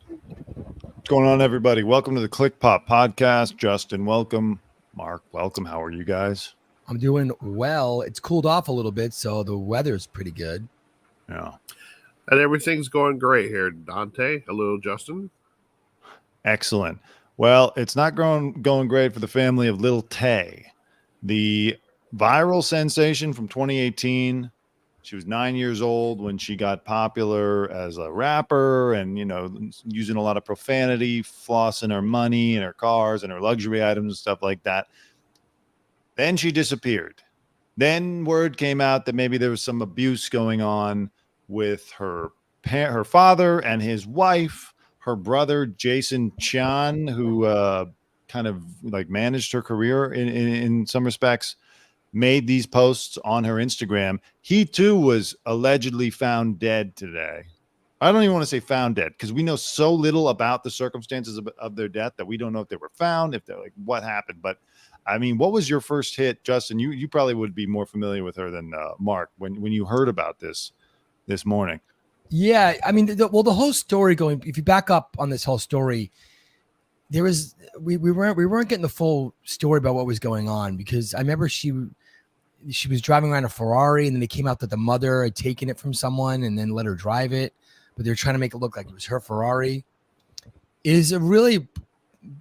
What's going on, everybody? Welcome to the Click Pop Podcast. Justin, welcome. Mark, welcome. How are you guys? I'm doing well. It's cooled off a little bit, so the weather's pretty good. Yeah. And everything's going great here, Dante. Hello, Justin. Excellent. Well, it's not going great for the family of Lil Tay, the viral sensation from 2018. She was 9 years old when she got popular as a rapper and, using a lot of profanity, flossing her money and her cars and her luxury items and stuff like that. Then she disappeared. Then word came out that maybe there was some abuse going on with her father and his wife, her brother Jason Chan, who kind of like managed her career in some respects, made these posts on her Instagram. He too was allegedly found dead today. I don't even want to say found dead because we know so little about the circumstances of their death that we don't know if they were found, if they're like what happened. But I mean, what was your first hit, Justin? You probably would be more familiar with her than Mark when you heard about this morning. Yeah, I mean, the whole story going. If you back up on this whole story, there was we weren't getting the full story about what was going on because I remember she was driving around a Ferrari and then they came out that the mother had taken it from someone and then let her drive it, but they were trying to make it look like it was her Ferrari. It is a really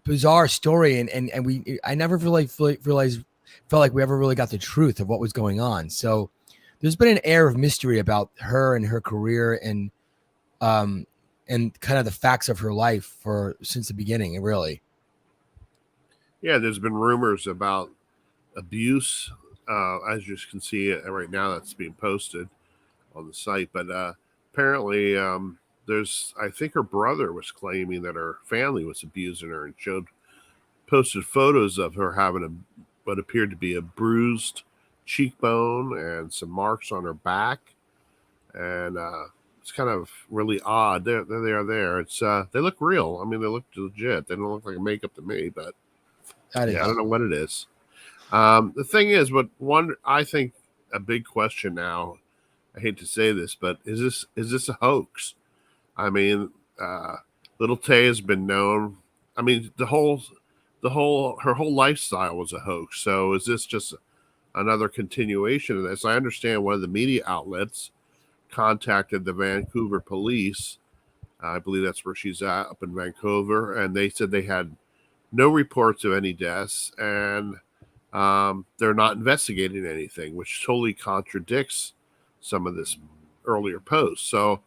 bizarre story, and I never really felt like we ever really got the truth of what was going on. So there's been an air of mystery about her and her career and kind of the facts of her life since the beginning, really. Yeah, there's been rumors about abuse, as you can see right now. That's being posted on the site, but apparently, I think her brother was claiming that her family was abusing her and posted photos of her having what appeared to be a bruised cheekbone and some marks on her back, and it's kind of really odd. They are there. It's they look real. I mean, they look legit. They don't look like makeup to me, but I don't know what it is. The thing is, I think a big question now. I hate to say this, but is this a hoax? I mean, Lil Tay has been known. I mean, her whole lifestyle was a hoax. So is this just another continuation of this? I understand one of the media outlets contacted the Vancouver police. I believe that's where she's at, up in Vancouver, and they said they had no reports of any deaths, and they're not investigating anything, which totally contradicts some of this earlier posts. So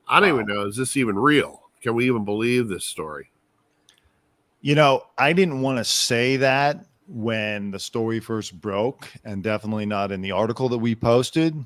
I don't even know, is this even real? Can we even believe this story? I didn't want to say that when the story first broke, and definitely not in the article that we posted,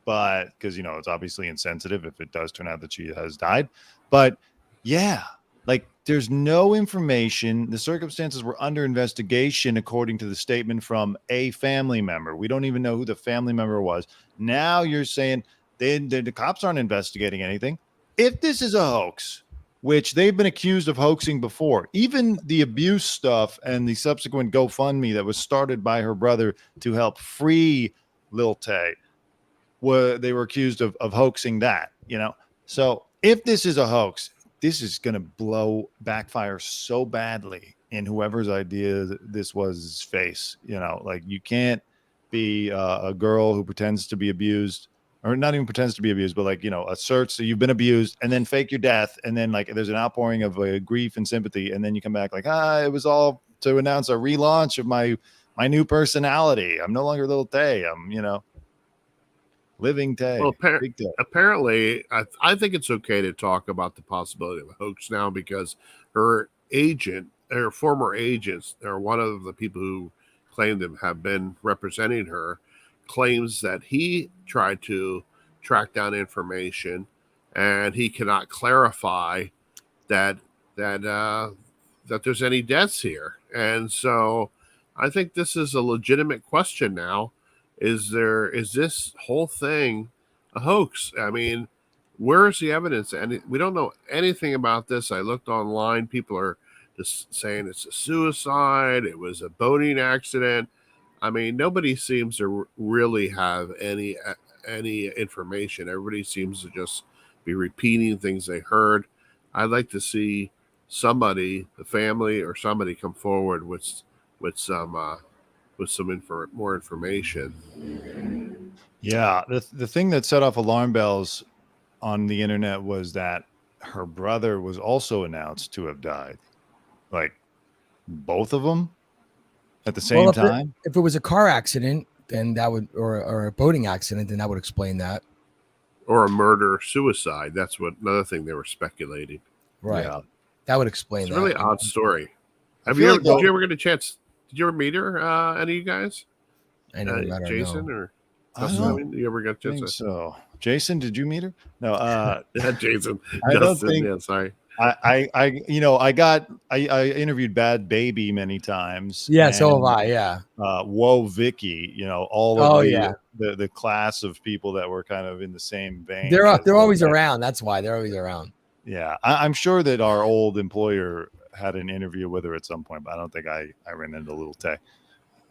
but because, it's obviously insensitive if it does turn out that she has died. But yeah, like there's no information. The circumstances were under investigation, according to the statement from a family member. We don't even know who the family member was. Now you're saying the cops aren't investigating anything. If this is a hoax, which they've been accused of hoaxing before, even the abuse stuff and the subsequent GoFundMe that was started by her brother to help free Lil Tay, they were accused of hoaxing that, So if this is a hoax, this is going to backfire so badly in whoever's idea this was face. Like you can't be a girl who pretends to be abused, or not even pretends to be abused, but like, asserts that you've been abused and then fake your death. And then like there's an outpouring of grief and sympathy. And then you come back like, it was all to announce a relaunch of my new personality. I'm no longer Lil Tay. I'm, living Tay. Well, apparently, I think it's okay to talk about the possibility of a hoax now because her former agents, or one of the people who claim to have been representing her, claims that he tried to track down information and he cannot clarify that there's any deaths here. And so I think this is a legitimate question now. Is this whole thing a hoax? I mean, where is the evidence? And we don't know anything about this. I looked online. People are just saying it's a suicide. It was a boating accident. I mean, nobody seems to really have any information. Everybody seems to just be repeating things they heard. I'd like to see somebody, the family or somebody, come forward with some more information. Yeah, the thing that set off alarm bells on the internet was that her brother was also announced to have died. Like both of them at the Well, same time. if it was a car accident, then that would, or a boating accident, then that would explain that. Or a murder suicide. That's what another thing they were speculating. Right. Yeah. That would explain It's a that. really odd story. I feel like Did you ever get a chance? Did you ever meet her? Any of you guys? I never met her. Jason No. or I Dustin? don't You ever got a chance? think so. Jason, did you meet her? No. Jason. I don't Dustin. think. Yeah, sorry. I interviewed Bad Baby many times. Yeah, so have I. Yeah. Whoa, Vicky, all of the class of people that were kind of in the same vein. They're always around. That's why they're always around. Yeah, I'm sure that our old employer had an interview with her at some point, but I don't think I ran into Lil Tay.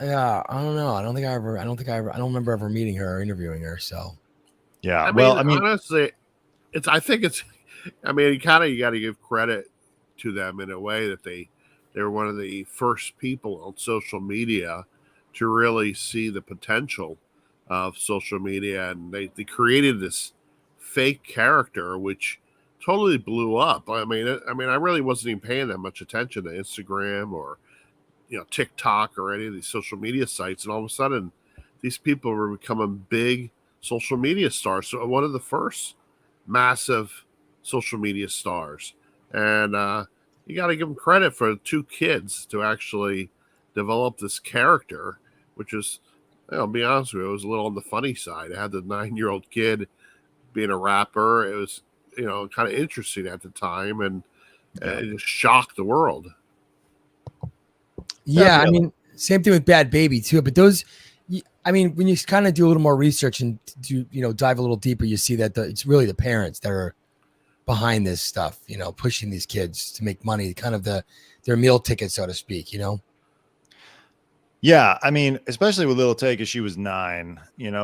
Yeah, I don't know. I don't remember ever meeting her or interviewing her. So, yeah. I mean, honestly, you got to give credit to them in a way that they were one of the first people on social media to really see the potential of social media, and they created this fake character which totally blew up. I mean, I really wasn't even paying that much attention to Instagram or TikTok or any of these social media sites, and all of a sudden these people were becoming big social media stars. So one of the first massive social media stars, and you got to give them credit for 2 kids to actually develop this character, which is, I'll be honest with you, it was a little on the funny side. I had the 9-year-old kid being a rapper. It was kind of interesting at the time, and it just shocked the world. Yeah, I mean, same thing with Bad Baby too. But those, I mean, when you kind of do a little more research and dive a little deeper, you see that it's really the parents that are behind this stuff. Pushing these kids to make money, kind of their meal ticket, so to speak. Yeah, I mean, especially with Lil Tay, because she was 9.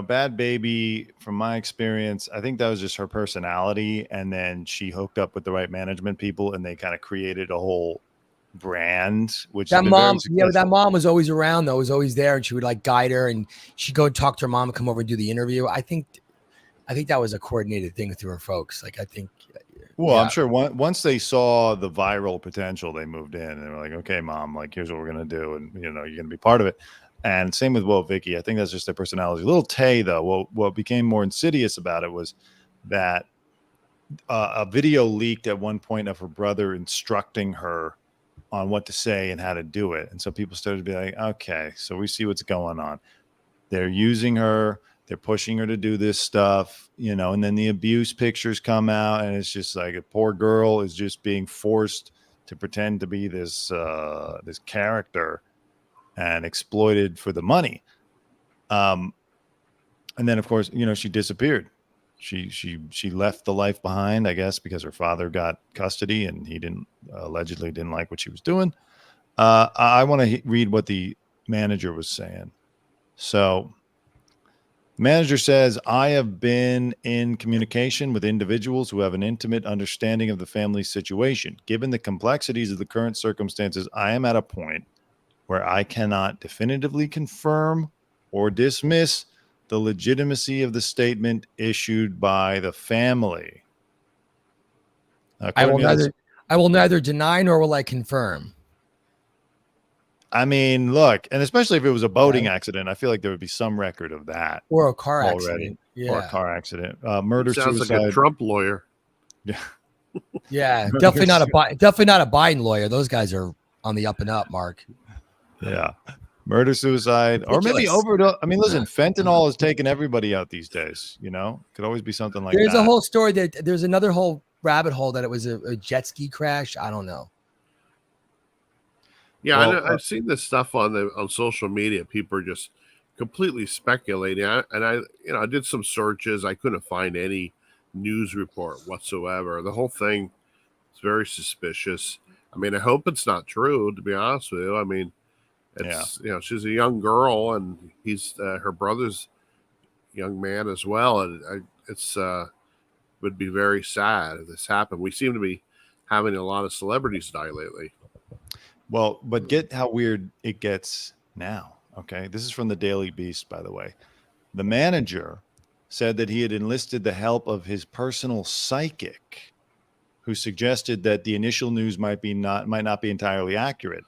Bad Baby, from my experience, I think that was just her personality, and then she hooked up with the right management people, and they kind of created a whole brand. Which that mom was always around, though, was always there, and she would like guide her, and she'd go and talk to her mom and come over and do the interview. I think that was a coordinated thing through her folks. Like, I think. Well, yeah. I'm sure once they saw the viral potential, they moved in and they were like, okay, mom, like, here's what we're going to do. And, you're going to be part of it. And same with Whoa, Vicky. I think that's just their personality. Lil Tay, though, what became more insidious about it was that a video leaked at one point of her brother instructing her on what to say and how to do it. And so people started to be like, okay, so we see what's going on. They're using her. They're pushing her to do this stuff, and then the abuse pictures come out, and it's just like a poor girl is just being forced to pretend to be this character and exploited for the money. And then, of course, she disappeared. She left the life behind, I guess, because her father got custody and he allegedly didn't like what she was doing. I want to read what the manager was saying. So, manager says, I have been in communication with individuals who have an intimate understanding of the family's situation. Given the complexities of the current circumstances, I am at a point where I cannot definitively confirm or dismiss the legitimacy of the statement issued by the family. I will neither deny nor will I confirm. I mean, look, and especially if it was a boating accident, I feel like there would be some record of that. Or a car already. Accident. Yeah. Or a car accident. Murder, sounds suicide. like a Trump lawyer. Yeah. Yeah, definitely not a Biden lawyer. Those guys are on the up and up, Mark. Yeah. Murder, suicide, Ridiculous. or maybe overdose. I mean, listen, fentanyl is taking everybody out these days. Could always be something like There's that. a whole story there's another whole rabbit hole that it was a jet ski crash. I don't know. Yeah, I've seen this stuff on social media. People are just completely speculating. I did some searches. I couldn't find any news report whatsoever. The whole thing is very suspicious. I mean, I hope it's not true, to be honest with you. I mean, it's she's a young girl, and he's her brother's young man as well, and it's would be very sad if this happened. We seem to be having a lot of celebrities die lately. Well, but get how weird it gets now. Okay. This is from the Daily Beast, by the way. The manager said that he had enlisted the help of his personal psychic, who suggested that the initial news might not be entirely accurate.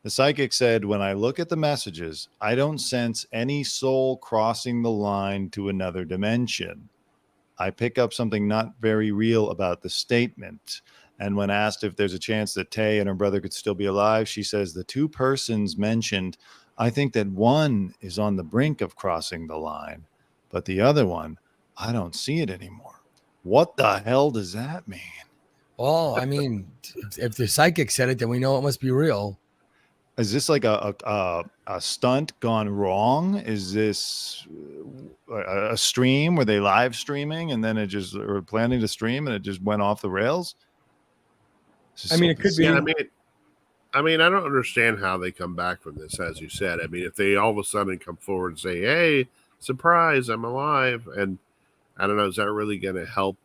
The psychic said, "When I look at the messages, I don't sense any soul crossing the line to another dimension. I pick up something not very real about the statement." And when asked if there's a chance that Tay and her brother could still be alive, she says, "The two persons mentioned, I think that one is on the brink of crossing the line, but the other one, I don't see it anymore." What the hell does that mean? Well, I mean, if the psychic said it, then we know it must be real. Is this like a stunt gone wrong? Is this a stream? Were they live streaming and then it just, or planning to stream and it just went off the rails? I mean, it could be. Yeah, I mean, I don't understand how they come back from this, as you said. I mean, if they all of a sudden come forward and say, "Hey, surprise, I'm alive," and I don't know, is that really going to help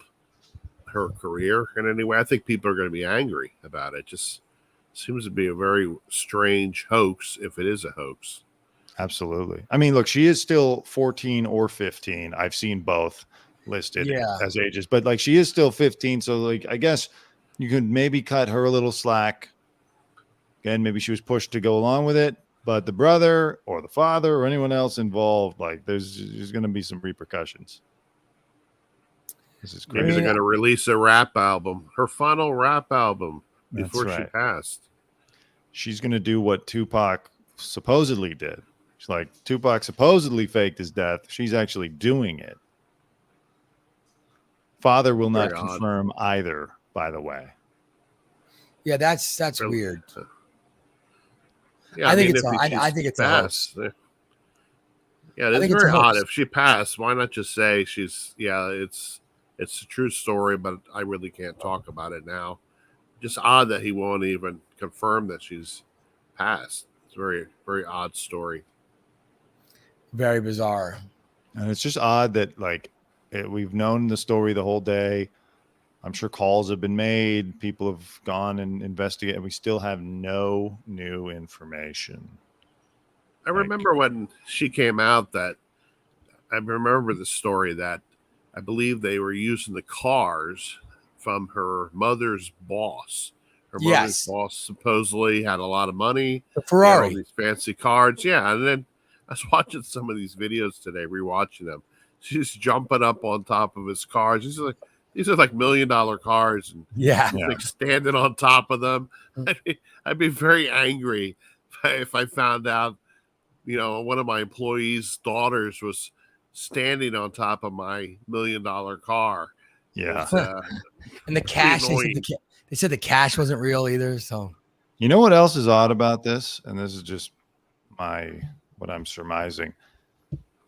her career in any way? I think people are going to be angry about it. Just seems to be a very strange hoax, if it is a hoax. Absolutely. I mean, look, she is still 14 or 15. I've seen both listed as ages, but like she is still 15. So like, I guess you could maybe cut her a little slack. Again, maybe she was pushed to go along with it, but the brother or the father or anyone else involved, like there's going to be some repercussions. This is crazy. Maybe they're going to release a rap album, her final rap album before That's she right. passed. She's going to do what Tupac supposedly did. She's like, Tupac supposedly faked his death. She's actually doing it. Father will not confirm either, by the way. Yeah, that's weird. Yeah, I think it's a hoax. Yeah, it's very odd. If she passed, why not just say it's a true story, but I really can't talk about it now. Just odd that he won't even confirm that she's passed. It's a very, very odd story. Very bizarre. And it's just odd that we've known the story the whole day. I'm sure calls have been made. People have gone and investigated, and we still have no new information. I remember when she came out I remember the story that I believe they were using the cars from her mother's boss. Her mother's boss supposedly had a lot of money. The Ferrari. All these fancy cars. Yeah. And then I was watching some of these videos today, rewatching them. She's jumping up on top of his cars. These are like $1 million cars. And like standing on top of them. I'd be very angry if I found out, one of my employees' daughters was standing on top of my $1 million car. Yeah. And the cash, they said the cash wasn't real either. So, you know what else is odd about this? And this is just what I'm surmising.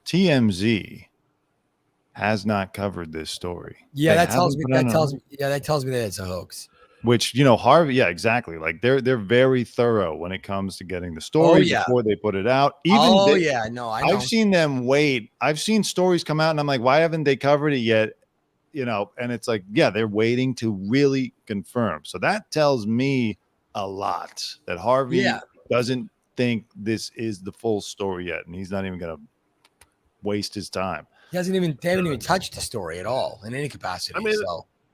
TMZ has not covered this story. Yeah, that tells me that it's a hoax. Which, Harvey, yeah, exactly. Like they're very thorough when it comes to getting the story before they put it out. I know. I've seen them wait. I've seen stories come out and I'm like, why haven't they covered it yet? And it's like, yeah, they're waiting to really confirm. So that tells me a lot that Harvey doesn't think this is the full story yet. And he's not even going to waste his time. They haven't even touched the story at all in any capacity. I mean,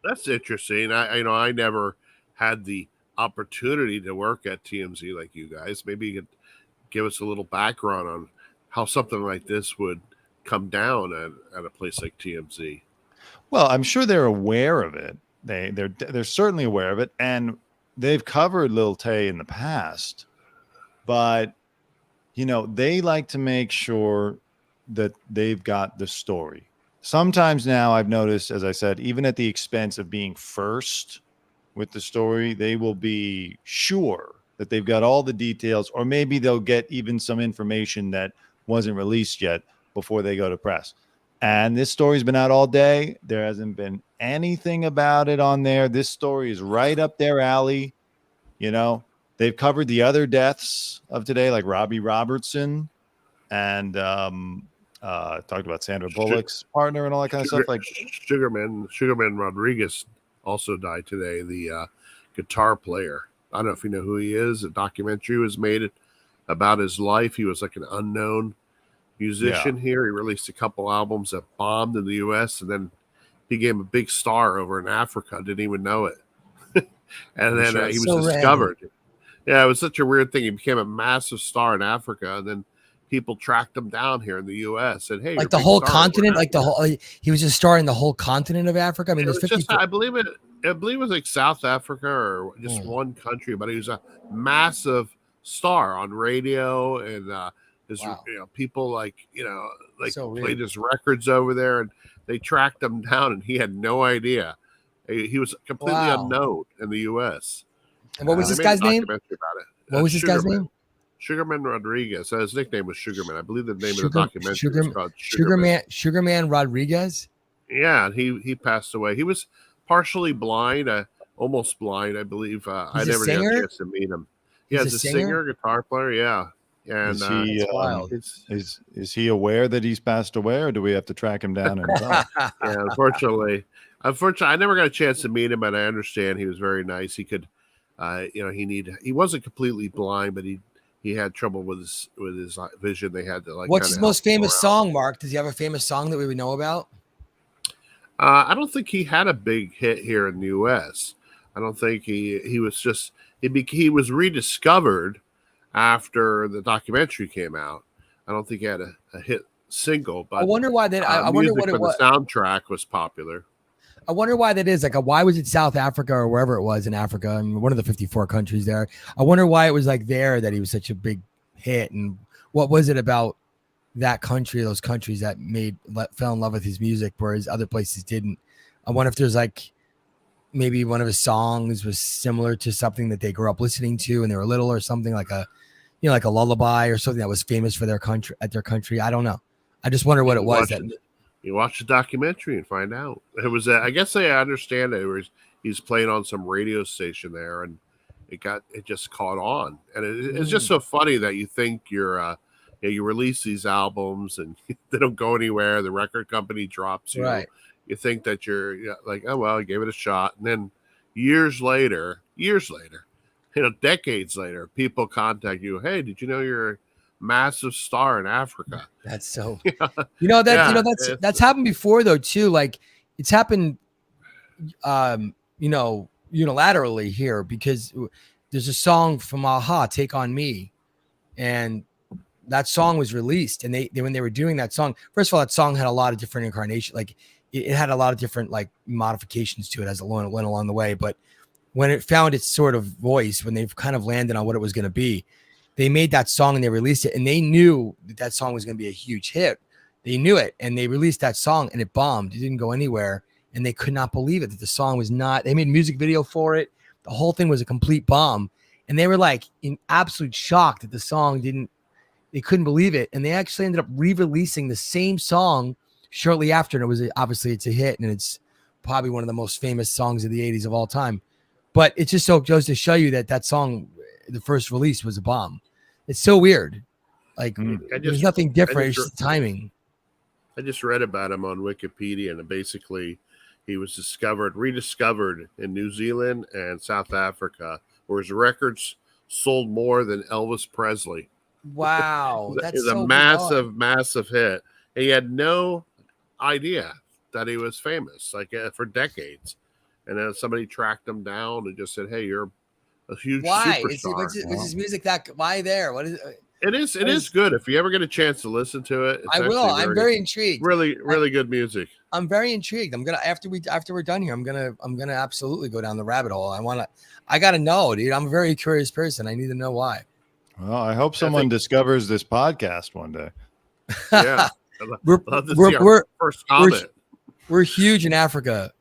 that's interesting. I never had the opportunity to work at TMZ like you guys. Maybe you could give us a little background on how something like this would come down at a place like TMZ. Well, I'm sure they're aware of it. They're certainly aware of it, and they've covered Lil Tay in the past. But they like to make sure that they've got the story. Sometimes now I've noticed, as I said, even at the expense of being first with the story, they will be sure that they've got all the details, or maybe they'll get even some information that wasn't released yet before they go to press. And this story's been out all day. There hasn't been anything about it on there. This story is right up their alley. They've covered the other deaths of today, like Robbie Robertson, and talked about Sandra Bullock's partner and all that kind of stuff. Like Sugarman Rodriguez also died today. The guitar player. I don't know if you know who he is. A documentary was made about his life. He was like an unknown musician here. He released a couple albums that bombed in the U.S. and then became a big star over in Africa. Didn't even know it. And then he was discovered. Random. Yeah, it was such a weird thing. He became a massive star in Africa, and then people tracked him down here in the U.S. and hey, like the whole continent, like the whole. He was a star in the whole continent of Africa. I mean, there's 50. I believe it was like South Africa or just one country, but he was a massive star on radio, and people like played his records over there, and they tracked him down, and he had no idea. He was completely unknown in the U.S. And what was this guy's name? What was this guy's name? Sugarman Rodriguez. His nickname was Sugarman. I believe the name of the documentary was called Sugarman Rodriguez. Yeah, he passed away. He was partially blind, almost blind, I believe. I never got a chance to meet him. Yeah, he's a singer, guitar player. Yeah, and is he aware that he's passed away, or do we have to track him down? Yeah, unfortunately, I never got a chance to meet him, but I understand he was very nice. He could, he wasn't completely blind, but he had trouble with his vision. They had to What's his most famous song, Mark? Does he have a famous song that we would know about? I don't think he had a big hit here in the U.S. I don't think he was rediscovered after the documentary came out. I don't think he had a hit single, but I wonder why that. I wonder what it was. The soundtrack was popular. I wonder why that is. Like, why was it South Africa or wherever it was in Africa? I mean, one of the 54 countries there. I wonder why it was like there that he was such a big hit, and what was it about that country, those countries that fell in love with his music, whereas other places didn't. I wonder if there's like maybe one of his songs was similar to something that they grew up listening to and they were little, or something like a lullaby or something that was famous for their country I don't know. I just wonder what it was. You watch the documentary and find out. It was, I guess I understand it. He's playing on some radio station there, and it just caught on. And it's just so funny that you think you release these albums and they don't go anywhere. The record company drops you. Right. You think that you're like, oh well, I gave it a shot, and then years later, decades later, people contact you. Hey, did you know you're a massive star in Africa? That's so. That's happened before though too. Like it's happened, unilaterally here, because there's a song from Aha, "Take on Me," and that song was released. And they when they were doing that song, first of all, that song had a lot of different incarnations. Like it had a lot of different like modifications to it as it went along the way. But when it found its sort of voice, when they've kind of landed on what it was going to be, they made that song and they released it, and they knew that song was going to be a huge hit. They knew it, and they released that song, and it bombed. It didn't go anywhere, and they could not believe it, that the song was not. They made a music video for it. The whole thing was a complete bomb, and they were like in absolute shock that the song didn't. They couldn't believe it, and they actually ended up re-releasing the same song shortly after, and it was obviously it's a hit, and it's probably one of the most famous songs of the '80s of all time. But it just so goes to show you that song, the first release, was a bomb. It's so weird. Like there's nothing different. It's just timing. I just read about him on Wikipedia, and basically he was rediscovered in New Zealand and South Africa, where his records sold more than Elvis Presley. Wow. It's a massive hit. And he had no idea that he was famous, for decades. And then somebody tracked him down and just said, hey, you're a huge superstar. Was his music that? Why there? What is it? It is good. If you ever get a chance to listen to it, I will. I'm very intrigued. Really good music. I'm very intrigued. I'm gonna after we're done here, I'm gonna absolutely go down the rabbit hole. I gotta know, dude. I'm a very curious person. I need to know why. Well, I hope someone discovers this podcast one day. Yeah, we're first comment. We're huge in Africa.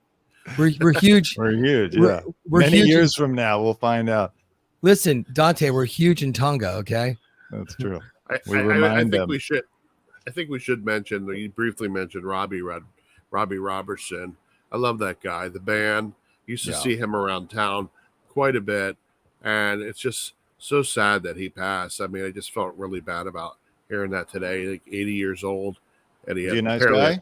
We're huge. We're huge. Yeah. We're many huge years from now, we'll find out. Listen, Dante, we're huge in Tonga. Okay. That's true. I think we should mention. You briefly mentioned Robbie Robertson. I love that guy. The band used to see him around town quite a bit, and it's just so sad that he passed. I mean, I just felt really bad about hearing that today. Like 80 years old, and he had a nice guy.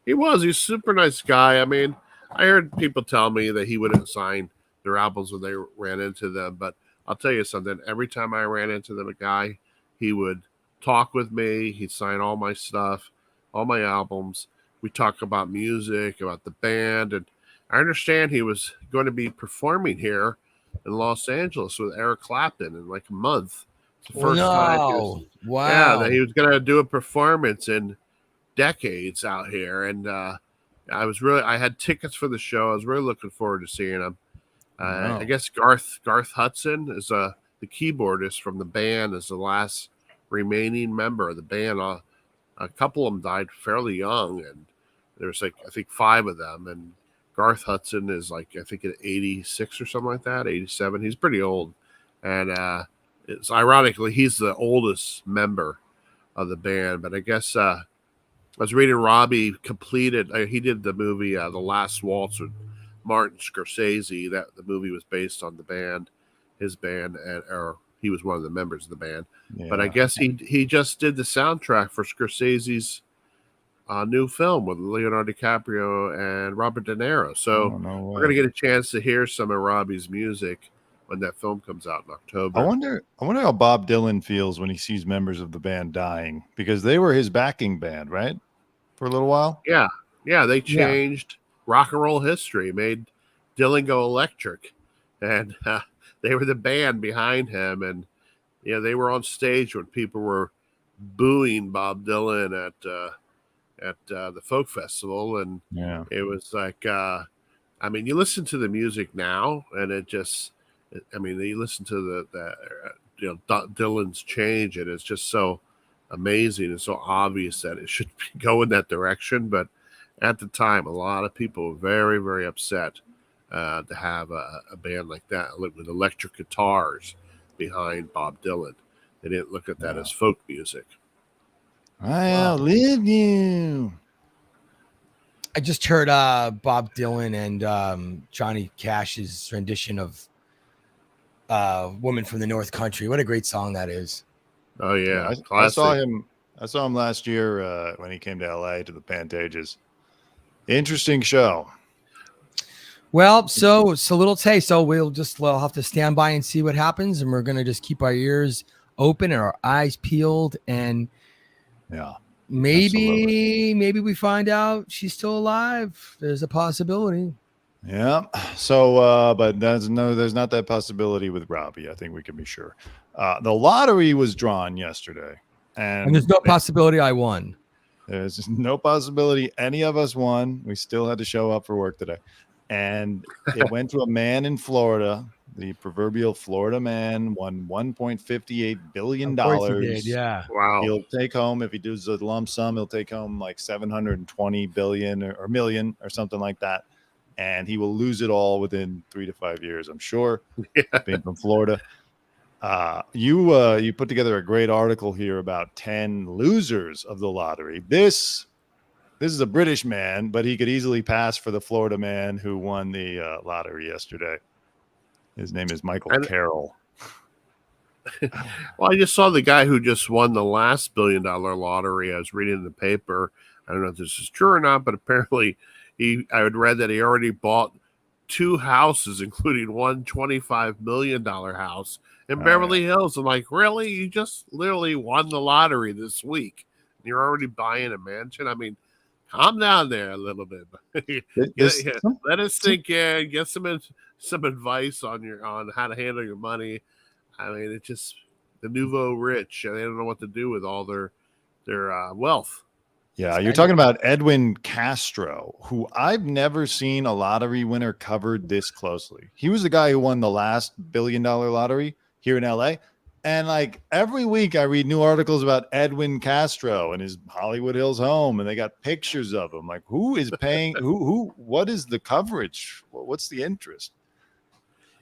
He's a super nice guy. I mean, I heard people tell me that he wouldn't sign their albums when they ran into them. But I'll tell you something. Every time I ran into them, a guy, he would talk with me. He'd sign all my stuff, all my albums. We talk about music, about the band, and I understand he was going to be performing here in Los Angeles with Eric Clapton in like a month. It's the first time he was, Wow. that he was going to do a performance in decades out here, and I had tickets for the show. I was really looking forward to seeing him. Wow. I guess Garth Hudson is the keyboardist from the band, is the last remaining member of the band. A couple of them died fairly young, and there's like I think 5 of them, and Garth Hudson is like I think at 86 or something like that, 87. He's pretty old, and it's ironically he's the oldest member of the band. But I guess I was reading Robbie completed. He did the movie The Last Waltz with Martin Scorsese. That the movie was based on the band, his band, or he was one of the members of the band. Yeah. But I guess he just did the soundtrack for Scorsese's new film with Leonardo DiCaprio and Robert De Niro. So we're going to get a chance to hear some of Robbie's music when that film comes out in October. I wonder how Bob Dylan feels when he sees members of the band dying, because they were his backing band, right? For a little while. Yeah. They changed rock and roll history, made Dylan go electric, and they were the band behind him. And they were on stage when people were booing Bob Dylan at the folk festival, and it was like you listen to the music now, and it just you listen to Dylan's change, and it's just so amazing and so obvious that it should go in that direction. But at the time, a lot of people were very, very upset to have a band like that with electric guitars behind Bob Dylan. They didn't look at that as folk music. I outlive you. I just heard Bob Dylan and Johnny Cash's rendition of "Woman from the North Country." What a great song that is! Oh yeah, I saw him last year when he came to LA to the Pantages. Interesting show. Well, so Lil Tay. So we'll have to stand by and see what happens, and we're gonna just keep our ears open and our eyes peeled, and maybe we find out she's still alive. There's a possibility. Yeah. So, but there's not that possibility with Robbie. I think we can be sure. The lottery was drawn yesterday, and there's no possibility I won. There's no possibility any of us won. We still had to show up for work today, and it went to a man in Florida. The proverbial Florida man won $1.58 billion. Of course he did, yeah. Wow. He'll take home, if he does a lump sum, he'll take home like 720 billion or million or something like that. And he will lose it all within 3 to 5 years, I'm sure, being from Florida. You put together a great article here about 10 losers of the lottery. This is a British man, but he could easily pass for the Florida man who won the lottery yesterday. His name is Michael Carroll. Well, I just saw the guy who just won the last $1 billion lottery. I was reading in the paper. I don't know if this is true or not, but apparently I had read that he already bought 2 houses, including one $25 million house in Beverly Hills. I'm like, really? You just literally won the lottery this week. You're already buying a mansion? I mean, calm down there a little bit. Let it sink in. Get some advice on how to handle your money. I mean, it's just the nouveau rich. They don't know what to do with all their wealth. Yeah, you're talking about Edwin Castro, who I've never seen a lottery winner covered this closely. He was the guy who won the last $1 billion lottery here in LA. And like every week I read new articles about Edwin Castro and his Hollywood Hills home, and they got pictures of him. Like, who is paying what is the coverage? What's the interest?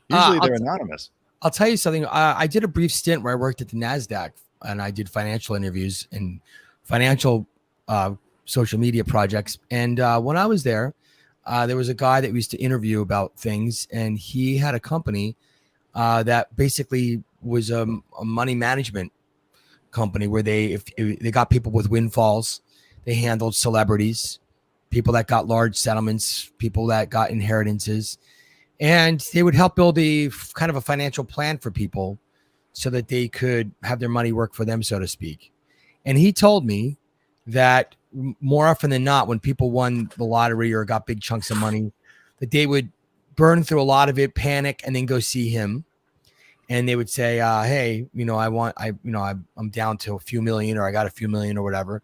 Usually they're anonymous. I'll tell you something. I did a brief stint where I worked at the NASDAQ, and I did financial interviews and financial social media projects. And when I was there was a guy that we used to interview about things, and he had a company that basically was a money management company where they got people with windfalls. They handled celebrities, people that got large settlements, people that got inheritances. And they would help build a kind of a financial plan for people so that they could have their money work for them, so to speak. And he told me that more often than not, when people won the lottery or got big chunks of money, that they would burn through a lot of it, panic, and then go see him. And they would say, hey, I'm down to a few million, or I got a few million or whatever.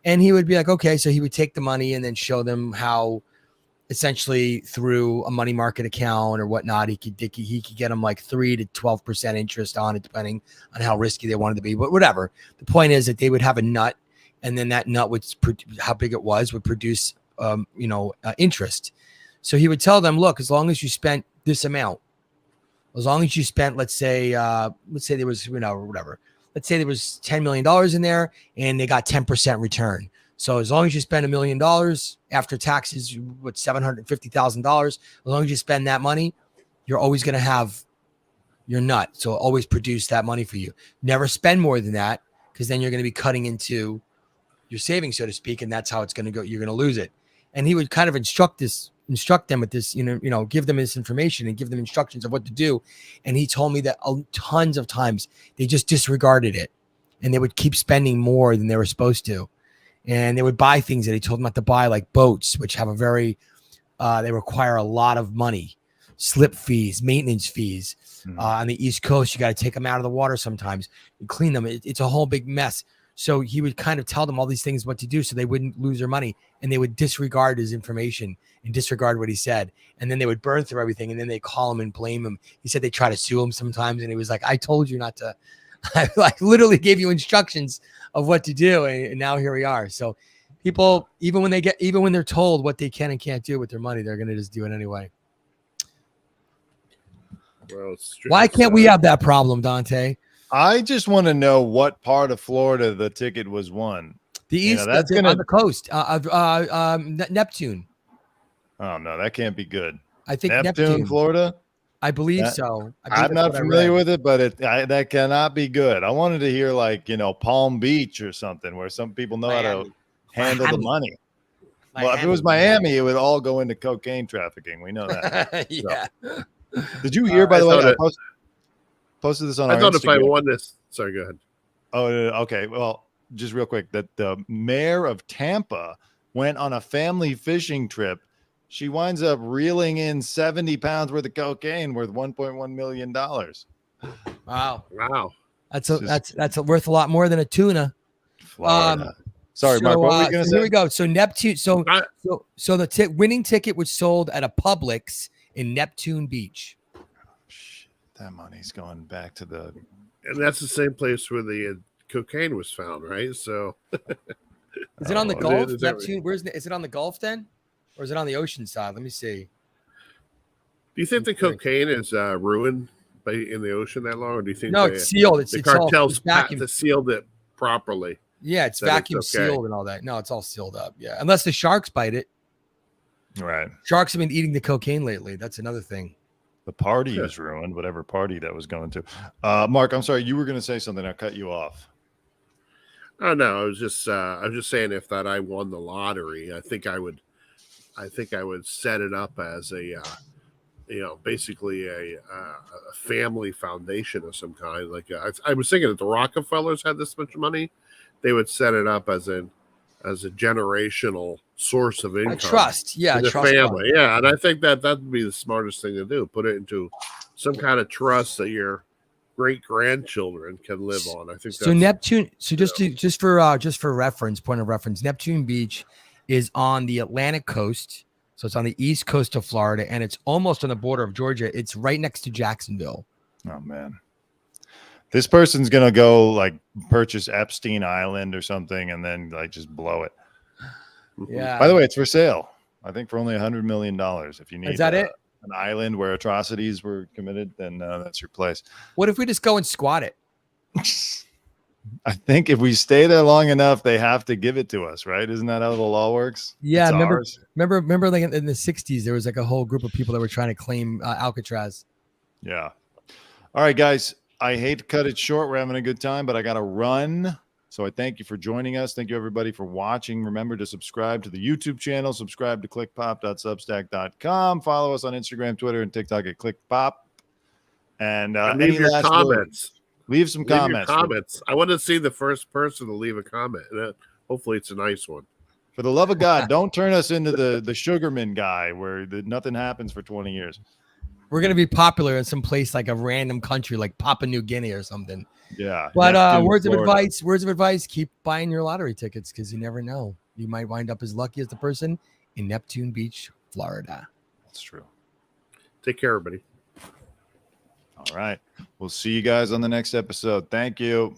And he would be like, okay. So he would take the money and then show them how essentially through a money market account or whatnot, he could get them like 3 to 12% interest on it, depending on how risky they wanted to be. But whatever. The point is that they would have a nut, and then that nut would, how big it was, would produce, interest. So he would tell them, look, as long as you spent this amount, as long as you spent, let's say there was, whatever. Let's say there was $10 million in there and they got 10% return. So as long as you spend $1 million after taxes, what, $750,000, as long as you spend that money, you're always going to have your nut. So always produce that money for you. Never spend more than that, because then you're going to be cutting into your savings, so to speak. And that's how it's going to go. You're going to lose it. And he would kind of instruct them with this, give them this information and give them instructions of what to do. And he told me that tons of times they just disregarded it, and they would keep spending more than they were supposed to. And they would buy things that he told them not to buy, like boats, which have they require a lot of money, slip fees, maintenance fees. On the East Coast, you got to take them out of the water sometimes and clean them. It's a whole big mess. So he would kind of tell them all these things, what to do, so they wouldn't lose their money, and they would disregard his information and disregard what he said. And then they would burn through everything, and then they call him and blame him. He said they try to sue him sometimes. And he was like, I told you not to. I like literally gave you instructions of what to do. And now here we are. So people, even when they're told what they can and can't do with their money, they're going to just do it anyway. Well, why can't we have that problem, Dante? I just want to know what part of Florida the ticket was won. The east, on the coast of Neptune. Oh no, that can't be good. I think Neptune, Florida. I believe so. I'm not familiar with it, but that cannot be good. I wanted to hear Palm Beach or something, where some people know how to handle the money. Well, if it was Miami, it would all go into cocaine trafficking. We know that. Yeah. So. Did you hear, by the way, I posted this on our Instagram. I thought if I won this. Sorry, go ahead. Oh, okay. Well, just real quick, that the mayor of Tampa went on a family fishing trip. She winds up reeling in 70 pounds worth of cocaine worth $1.1 million. Wow. That's worth a lot more than a tuna. Florida. Sorry, Mark, what were you going to say? Here we go. So Neptune. So the winning ticket was sold at a Publix in Neptune Beach. Shit, that money's going back to the. And that's the same place where the cocaine was found, right? So. Is it on the Gulf? Neptune. Is it on the Gulf then? Or is it on the ocean side? Let me see. Do you think the cocaine is ruined in the ocean that long, or do you think it's sealed? The cartels sealed it properly? Yeah, it's vacuum sealed and all that. No, it's all sealed up. Yeah, unless the sharks bite it. Right. Sharks have been eating the cocaine lately. That's another thing. The party is ruined, whatever party that was going to. Mark, I'm sorry, you were going to say something. I cut you off. Oh no, I was just saying, if that I won the lottery, I think I would set it up as basically a family foundation of some kind. Like I was thinking, if the Rockefellers had this much money, they would set it up as a generational source of income. A trust, yeah, the trust family, fund. Yeah, and I think that would be the smartest thing to do. Put it into some kind of trust that your great grandchildren can live on. I think so. Neptune. So just for reference, point of reference, Neptune Beach is on the Atlantic coast. So it's on the east coast of Florida, and it's almost on the border of Georgia. It's right next to Jacksonville. Oh man. This person's going to go purchase Epstein Island or something and then just blow it. Yeah. By the way, it's for sale. I think for only $100 million. If you need Is that it? An island where atrocities were committed, then that's your place. What if we just go and squat it? I think if we stay there long enough, they have to give it to us, right? Isn't that how the law works? Yeah. Remember like in the 60s, there was a whole group of people that were trying to claim Alcatraz. Yeah. All right, guys. I hate to cut it short. We're having a good time, but I got to run. So I thank you for joining us. Thank you, everybody, for watching. Remember to subscribe to the YouTube channel. Subscribe to clickpop.substack.com. Follow us on Instagram, Twitter, and TikTok at clickpop. And leave any your last comments. Leave some Leave your comments. comments. I want to see the first person to leave a comment. Hopefully, it's a nice one. For the love of God, don't turn us into the Sugarman guy where nothing happens for 20 years. We're going to be popular in some place like a random country like Papua New Guinea or something. Yeah. But Neptune, words Florida. of advice, keep buying your lottery tickets because you never know. You might wind up as lucky as the person in Neptune Beach, Florida. That's true. Take care, everybody. All right. We'll see you guys on the next episode. Thank you.